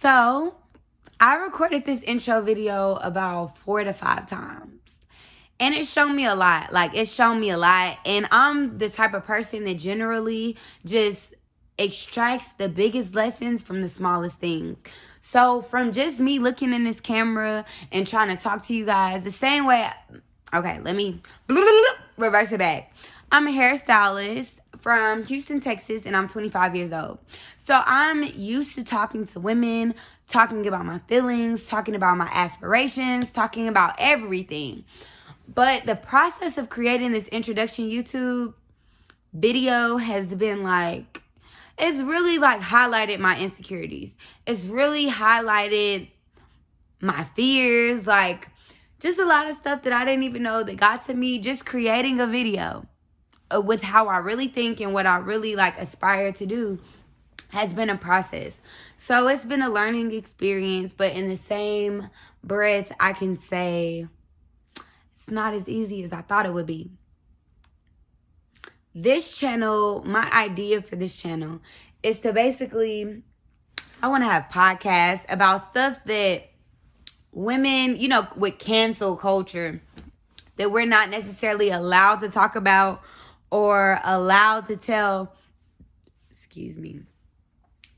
So, I recorded this intro video about 4 to 5 times. And it showed me a lot. And I'm the type of person that generally just extracts the biggest lessons from the smallest things. So, from just me looking in this camera and trying to talk to you guys the same way. Okay, let me reverse it back. I'm a hairstylist from Houston, Texas, and I'm 25 years old. So I'm used to talking to women, talking about my feelings, talking about my aspirations, talking about everything. But the process of creating this introduction YouTube video has been it's really highlighted my insecurities. It's really highlighted my fears, just a lot of stuff that I didn't even know that got to me just creating a video with how I really think and what I really aspire to do has been a process. So it's been a learning experience, but in the same breath, I can say it's not as easy as I thought it would be. This channel, my idea for this channel is to basically, I want to have podcasts about stuff that women, with cancel culture, that we're not necessarily allowed to talk about or allowed to tell,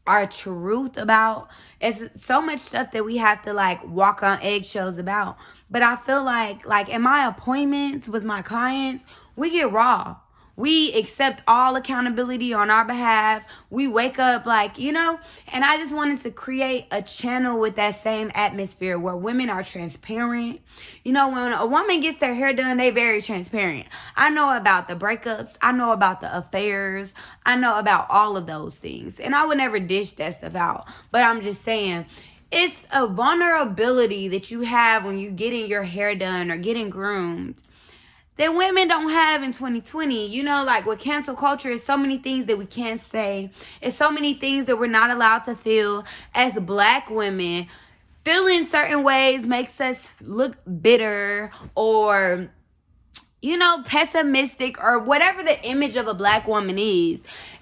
our truth about. It's so much stuff that we have to walk on eggshells about. But I feel like in my appointments with my clients, we get raw. We accept all accountability on our behalf. We wake up and I just wanted to create a channel with that same atmosphere where women are transparent. When a woman gets their hair done, they very transparent. I know about the breakups. I know about the affairs. I know about all of those things. And I would never dish that stuff out. But I'm just saying, it's a vulnerability that you have when you're getting your hair done or getting groomed that women don't have in 2020. With cancel culture, it's so many things that we can't say. It's so many things that we're not allowed to feel. As Black women, feeling certain ways makes us look bitter or, pessimistic or whatever the image of a Black woman is.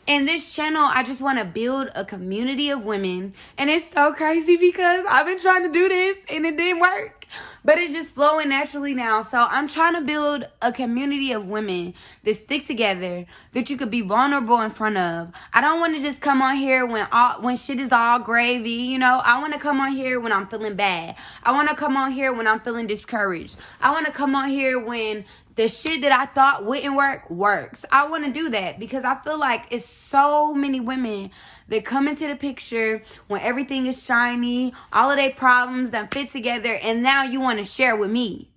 In this channel, I just want to build a community of women. And it's so crazy because I've been trying to do this and it didn't work. But it's just flowing naturally now. So I'm trying to build a community of women that stick together, that you could be vulnerable in front of. I don't want to just come on here when shit is all gravy, I want to come on here when I'm feeling bad. I want to come on here when I'm feeling discouraged. I want to come on here when the shit that I thought wouldn't work works. I want to do that because I feel like it's so many women that come into the picture when everything is shiny, all of their problems that fit together, and now you want to share with me.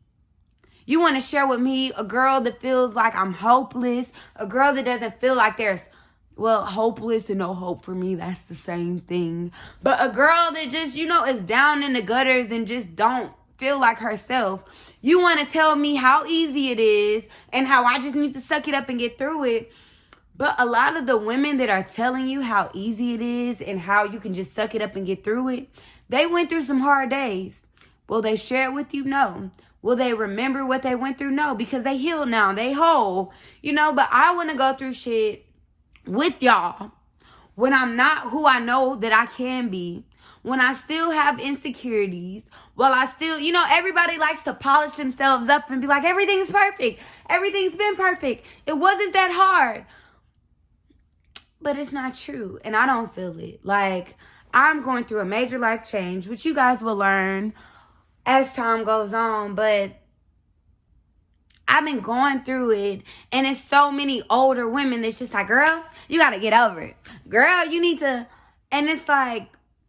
You want to share with me a girl that feels like I'm hopeless, a girl that doesn't feel like there's, hopeless and no hope for me, that's the same thing. But a girl that just, is down in the gutters and just don't feel like herself. You want to tell me how easy it is and how I just need to suck it up and get through it. But a lot of the women that are telling you how easy it is and how you can just suck it up and get through it, they went through some hard days. Will they share it with you? No. Will they remember what they went through? No, because they healed now. They whole. But I want to go through shit with y'all when I'm not who I know that I can be. When I still have insecurities, while I still, everybody likes to polish themselves up and be like, everything's perfect. Everything's been perfect. It wasn't that hard. But it's not true. And I don't feel it. I'm going through a major life change, which you guys will learn as time goes on. But I've been going through it. And it's so many older women that's just like, girl, you got to get over it. Girl, you need to. And it's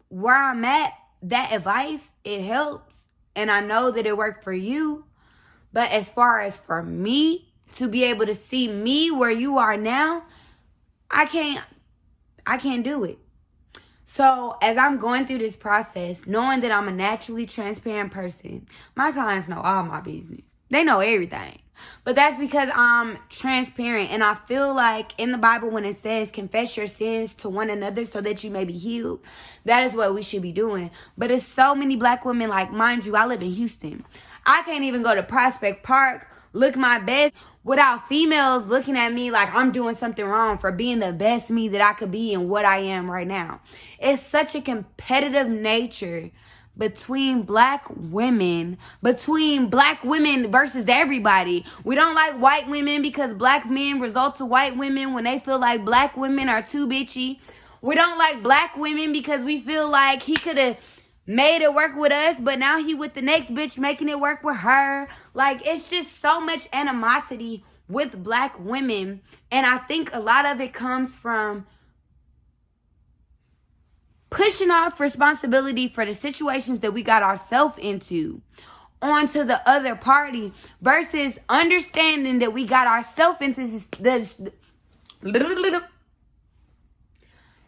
where I'm at, that advice, it helps. And I know that it worked for you. But as far as for me to be able to see me where you are now, I can't do it. So as I'm going through this process, knowing that I'm a naturally transparent person, my clients know all my business. They know everything. But that's because I'm transparent. And I feel like in the Bible when it says confess your sins to one another so that you may be healed, that is what we should be doing. But it's so many Black women, mind you, I live in Houston. I can't even go to Prospect Park, look my best without females looking at me like I'm doing something wrong for being the best me that I could be and what I am right now. It's such a competitive nature between black women versus everybody. We don't like white women because black men result to white women when they feel like black women are too bitchy. We don't like black women because we feel like he could have made it work with us, but now he with the next bitch making it work with her. Like, it's just so much animosity with black women. And I think a lot of it comes from pushing off responsibility for the situations that we got ourselves into onto the other party versus understanding that we got ourselves into this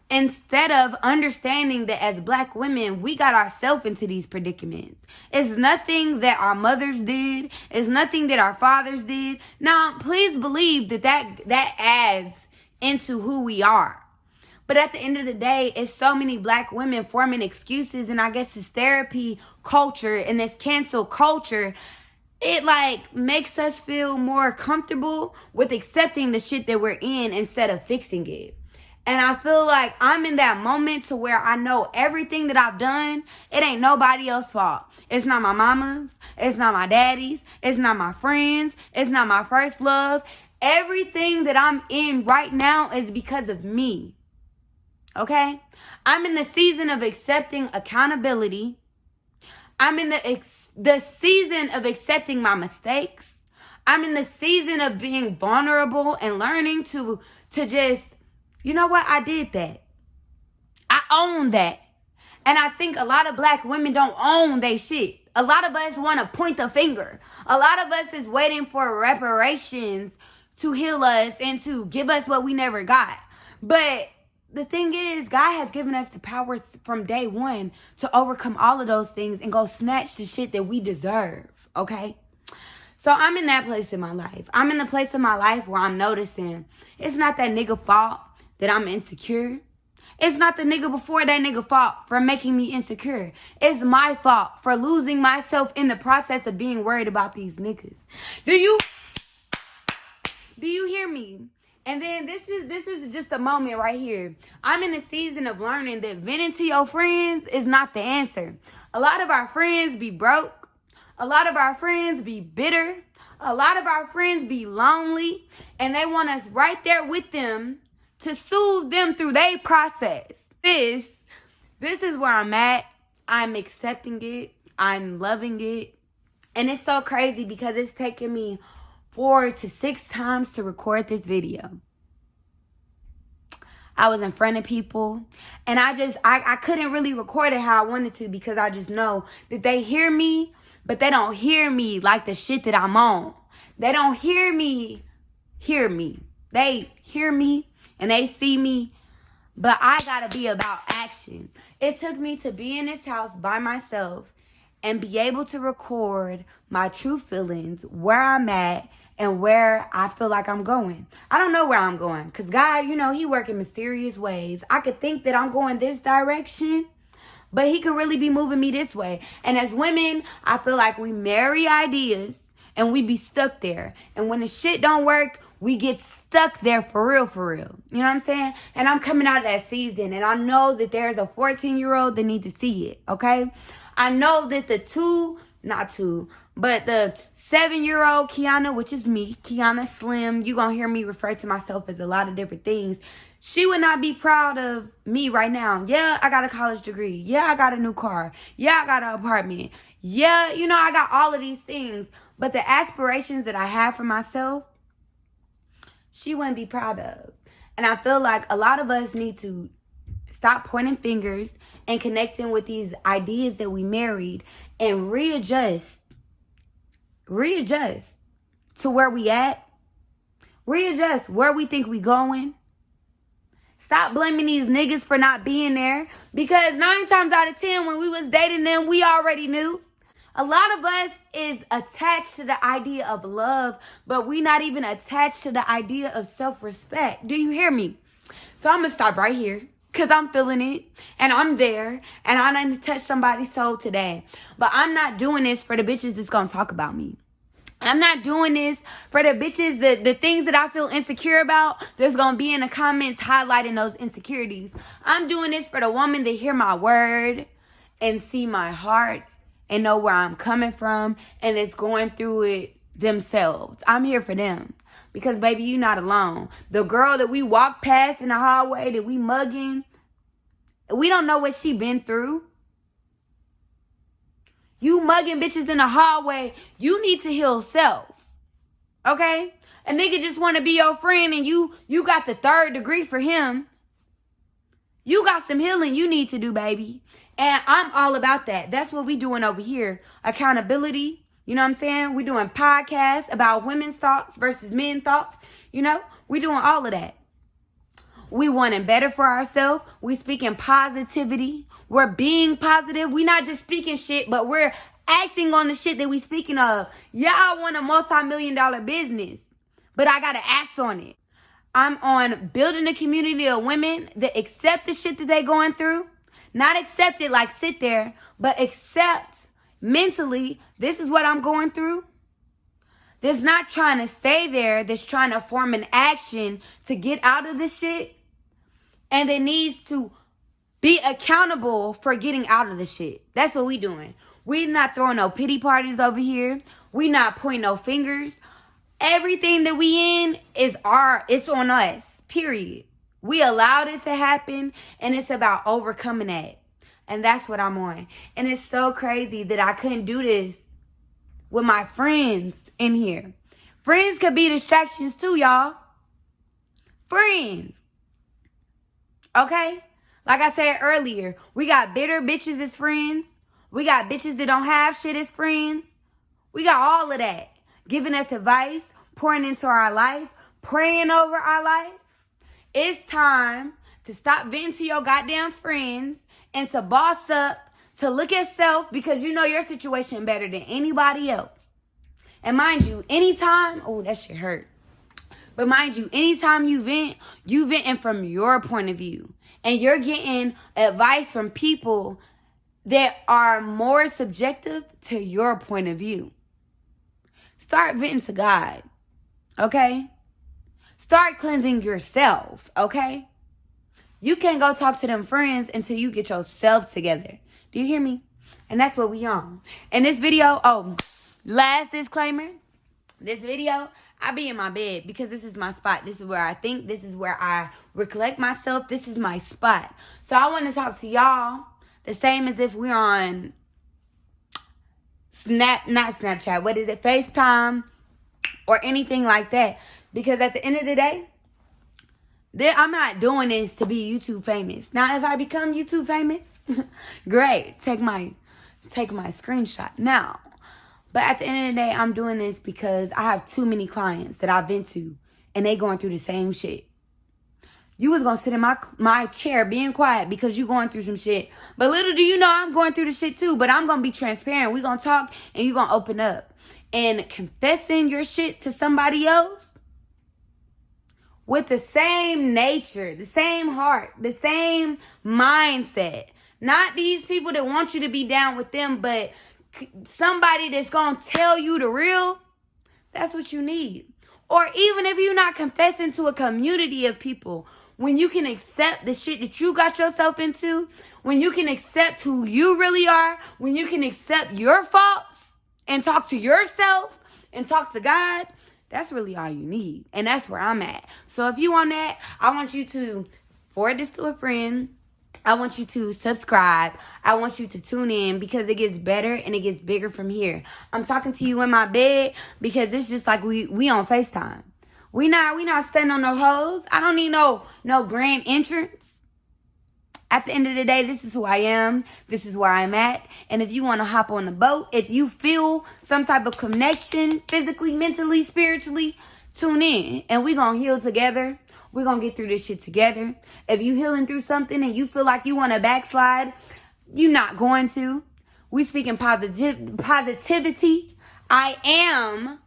instead of understanding that as black women, we got ourselves into these predicaments. It's nothing that our mothers did. It's nothing that our fathers did. Now, please believe that adds into who we are. But at the end of the day, it's so many black women forming excuses, and I guess this therapy culture and this cancel culture, it like makes us feel more comfortable with accepting the shit that we're in instead of fixing it. And I feel like I'm in that moment to where I know everything that I've done, it ain't nobody else's fault. It's not my mama's. It's not my daddy's. It's not my friends. It's not my first love. Everything that I'm in right now is because of me. Okay? I'm in the season of accepting accountability. I'm in the season of accepting my mistakes. I'm in the season of being vulnerable and learning to just, you know what? I did that. I own that. And I think a lot of black women don't own they shit. A lot of us want to point the finger. A lot of us is waiting for reparations to heal us and to give us what we never got. But the thing is, God has given us the powers from day one to overcome all of those things and go snatch the shit that we deserve. Okay? So I'm in that place in my life. I'm in the place in my life where I'm noticing it's not that nigga fault that I'm insecure. It's not the nigga before that nigga fault for making me insecure. It's my fault for losing myself in the process of being worried about these niggas. Do you hear me? And then this is just a moment right here. I'm in a season of learning that venting to your friends is not the answer. A lot of our friends be broke. A lot of our friends be bitter. A lot of our friends be lonely. And they want us right there with them to soothe them through their process. This is where I'm at. I'm accepting it. I'm loving it. And it's so crazy because it's taken me 4 to 6 times to record this video. I was in front of people and I couldn't really record it how I wanted to because I just know that they hear me, but they don't hear me like the shit that I'm on. They don't hear me. They hear me and they see me, but I gotta be about action. It took me to be in this house by myself and be able to record my true feelings, where I'm at, and where I feel like I'm going. I don't know where I'm going because God, he work in mysterious ways. I could think that I'm going this direction, but he could really be moving me this way. And as women, I feel like we marry ideas and we be stuck there. And when the shit don't work, we get stuck there for real. You know what I'm saying? And I'm coming out of that season and I know that there's a 14-year-old that needs to see it, okay? I know that the 7-year-old Kiana, which is me, Kiana Slim, you gonna hear me refer to myself as a lot of different things. She would not be proud of me right now. Yeah, I got a college degree. Yeah, I got a new car. Yeah, I got an apartment. Yeah, I got all of these things. But the aspirations that I have for myself, she wouldn't be proud of. And I feel like a lot of us need to stop pointing fingers and connecting with these ideas that we married and readjust to where we at. Readjust where we think we going. Stop blaming these niggas for not being there. Because 9 times out of 10, when we was dating them, we already knew. A lot of us is attached to the idea of love, but we not even attached to the idea of self-respect. Do you hear me? So I'm going to stop right here because I'm feeling it and I'm there and I need to touch somebody's soul today. But I'm not doing this for the bitches that's going to talk about me. I'm not doing this for the bitches, the things that I feel insecure about, that's going to be in the comments highlighting those insecurities. I'm doing this for the woman that hear my word and see my heart and know where I'm coming from and is going through it themselves. I'm here for them. Because, baby, you're not alone. The girl that we walk past in the hallway that we mugging, we don't know what she been through. You mugging bitches in the hallway, you need to heal self. Okay? A nigga just want to be your friend and you got the 3rd degree for him. You got some healing you need to do, baby. And I'm all about that. That's what we doing over here. Accountability. You know what I'm saying? We doing podcasts about women's thoughts versus men's thoughts. You know? We doing all of that. We wanting better for ourselves. We speaking positivity. We're being positive. We not just speaking shit, but we're acting on the shit that we speaking of. Yeah, I want a multi-million-dollar business, but I got to act on it. I'm on building a community of women that accept the shit that they going through. Not accept it like sit there, but accept mentally, this is what I'm going through. That's not trying to stay there. That's trying to form an action to get out of this shit. And it needs to be accountable for getting out of the shit. That's what we doing. We not throwing no pity parties over here. We not pointing no fingers. Everything that we in is it's on us. Period. We allowed it to happen, and it's about overcoming that. And that's what I'm on. And it's so crazy that I couldn't do this with my friends in here. Friends could be distractions too, y'all. Friends. Okay? Like I said earlier, we got bitter bitches as friends. We got bitches that don't have shit as friends. We got all of that. Giving us advice, pouring into our life, praying over our life. It's time to stop venting to your goddamn friends and to boss up, to look at self, because you know your situation better than anybody else. And mind you, anytime, oh, that shit hurt. But mind you, anytime you venting from your point of view. And you're getting advice from people that are more subjective to your point of view. Start venting to God, okay? Start cleansing yourself, okay? You can't go talk to them friends until you get yourself together. Do you hear me? And that's what we on. And this video, last disclaimer. This video, I be in my bed because this is my spot. This is where I think. This is where I recollect myself. This is my spot. So I want to talk to y'all the same as if we're on not Snapchat. What is it? FaceTime or anything like that. Because at the end of the day, I'm not doing this to be YouTube famous. Now, if I become YouTube famous, great. Take my screenshot now. But at the end of the day, I'm doing this because I have too many clients that I've been to, and they going through the same shit. You was going to sit in my chair being quiet because you going through some shit. But little do you know, I'm going through the shit too. But I'm going to be transparent. We going to talk, and you going to open up. And confessing your shit to somebody else with the same nature, the same heart, the same mindset. Not these people that want you to be down with them, but somebody that's going to tell you the real. That's what you need. Or even if you're not confessing to a community of people, when you can accept the shit that you got yourself into, when you can accept who you really are, when you can accept your faults and talk to yourself and talk to God, that's really all you need. And that's where I'm at. So if you want that, I want you to forward this to a friend. I want you to subscribe. I want you to tune in because it gets better and it gets bigger from here. I'm talking to you in my bed because it's just like we on FaceTime. We not standing on no hoes. I don't need no grand entrance. At the end of the day, this is who I am. This is where I'm at. And if you want to hop on the boat, if you feel some type of connection, physically, mentally, spiritually, tune in. And we going to heal together. We're going to get through this shit together. If you healing through something and you feel like you want to backslide, you're not going to. We speaking positivity. I am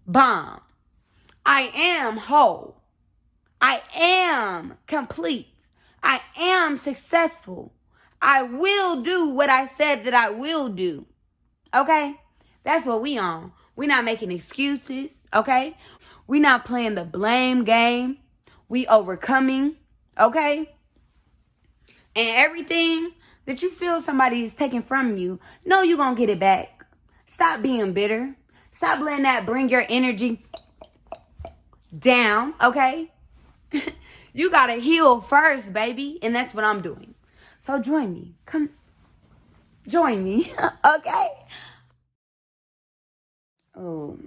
bomb. I am whole. I am complete. I am successful. I will do what I said that I will do. Okay? That's what we on. We not making excuses, okay? We not playing the blame game. We overcoming, okay? And everything that you feel somebody is taking from you, know you're going to get it back. Stop being bitter. Stop letting that bring your energy down, okay? You got to heal first, baby. And that's what I'm doing. So join me. Come join me, okay? Oh,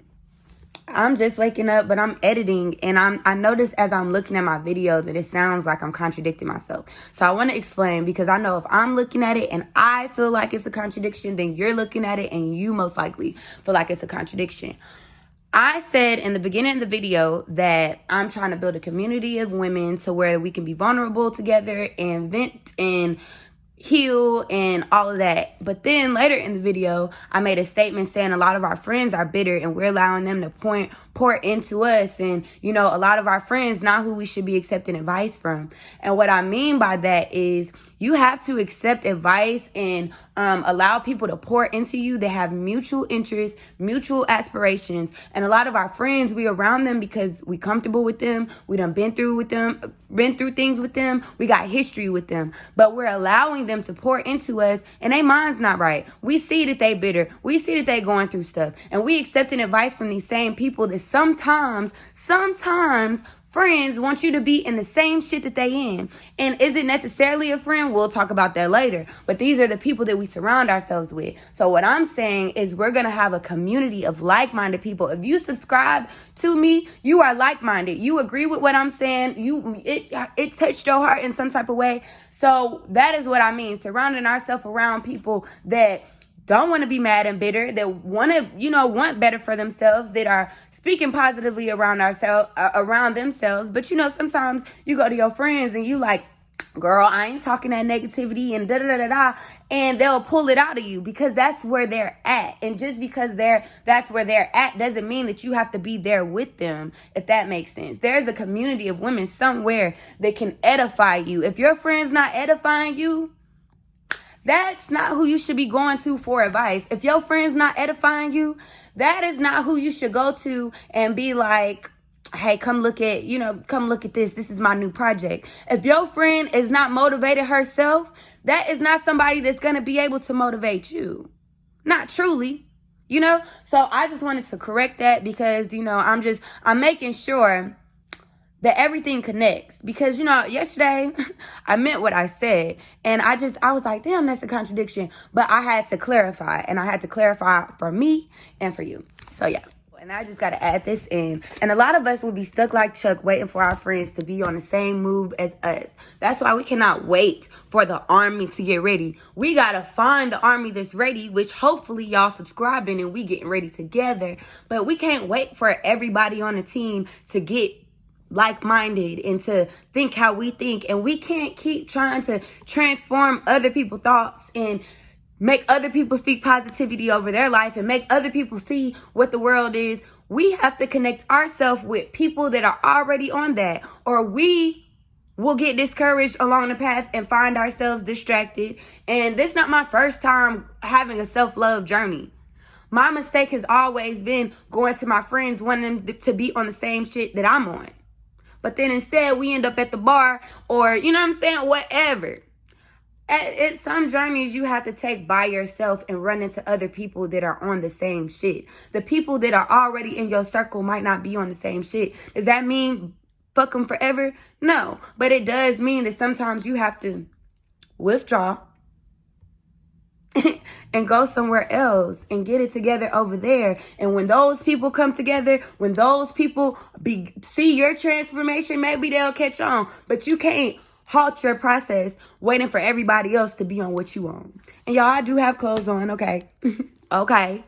I'm just waking up, but I'm editing, and I notice as I'm looking at my video that it sounds like I'm contradicting myself. So I want to explain, because I know if I'm looking at it and I feel like it's a contradiction, then you're looking at it and you most likely feel like it's a contradiction. I said in the beginning of the video that I'm trying to build a community of women to where we can be vulnerable together and vent and heal and all of that. But then later in the video, I made a statement saying a lot of our friends are bitter and we're allowing them to pour into us. And, you know, a lot of our friends, not who we should be accepting advice from. And what I mean by that is you have to accept advice and allow people to pour into you that have mutual interests, mutual aspirations. And a lot of our friends, we around them because we comfortable with them. We done been through things with them. We got history with them. But we're allowing them to pour into us and their mind's not right. We see that they bitter. We see that they going through stuff. And we accepting advice from these same people that sometimes friends want you to be in the same shit that they in. And is it necessarily a friend? We'll talk about that later. But these are the people that we surround ourselves with. So what I'm saying is we're going to have a community of like-minded people. If you subscribe to me, you are like-minded. You agree with what I'm saying. It touched your heart in some type of way. So that is what I mean. Surrounding ourselves around people that don't want to be mad and bitter, that want to, want better for themselves, that are speaking positively around themselves. But, sometimes you go to your friends and you like, girl, I ain't talking that negativity and da-da-da-da-da. And they'll pull it out of you because that's where they're at. And just because that's where they're at doesn't mean that you have to be there with them, if that makes sense. There's a community of women somewhere that can edify you. If your friend's not edifying you, that's not who you should be going to for advice. If your friend's not edifying you, that is not who you should go to and be like, hey, come look at this. This is my new project. If your friend is not motivated herself, that is not somebody that's going to be able to motivate you. Not truly, So I just wanted to correct that because, I'm making sure that everything connects. Because, yesterday I meant what I said. And I was like, damn, that's a contradiction. But I had to clarify. And I had to clarify for me and for you. So, yeah. And I just got to add this in. And a lot of us will be stuck like Chuck waiting for our friends to be on the same move as us. That's why we cannot wait for the army to get ready. We got to find the army that's ready, which hopefully y'all subscribing and we getting ready together. But we can't wait for everybody on the team to get like-minded and to think how we think. And we can't keep trying to transform other people's thoughts and make other people speak positivity over their life and make other people see what the world is. We have to connect ourselves with people that are already on that, or we will get discouraged along the path and find ourselves distracted. And this is not my first time having a self-love journey. My mistake has always been going to my friends wanting them to be on the same shit that I'm on. But then instead we end up at the bar or, whatever. At some journeys you have to take by yourself and run into other people that are on the same shit. The people that are already in your circle might not be on the same shit. Does that mean fuck them forever? No. But it does mean that sometimes you have to withdraw and go somewhere else and get it together over there. And when those people come together, when those people see your transformation, maybe they'll catch on. But you can't halt your process waiting for everybody else to be on what you on. And y'all, I do have clothes on, okay? Okay.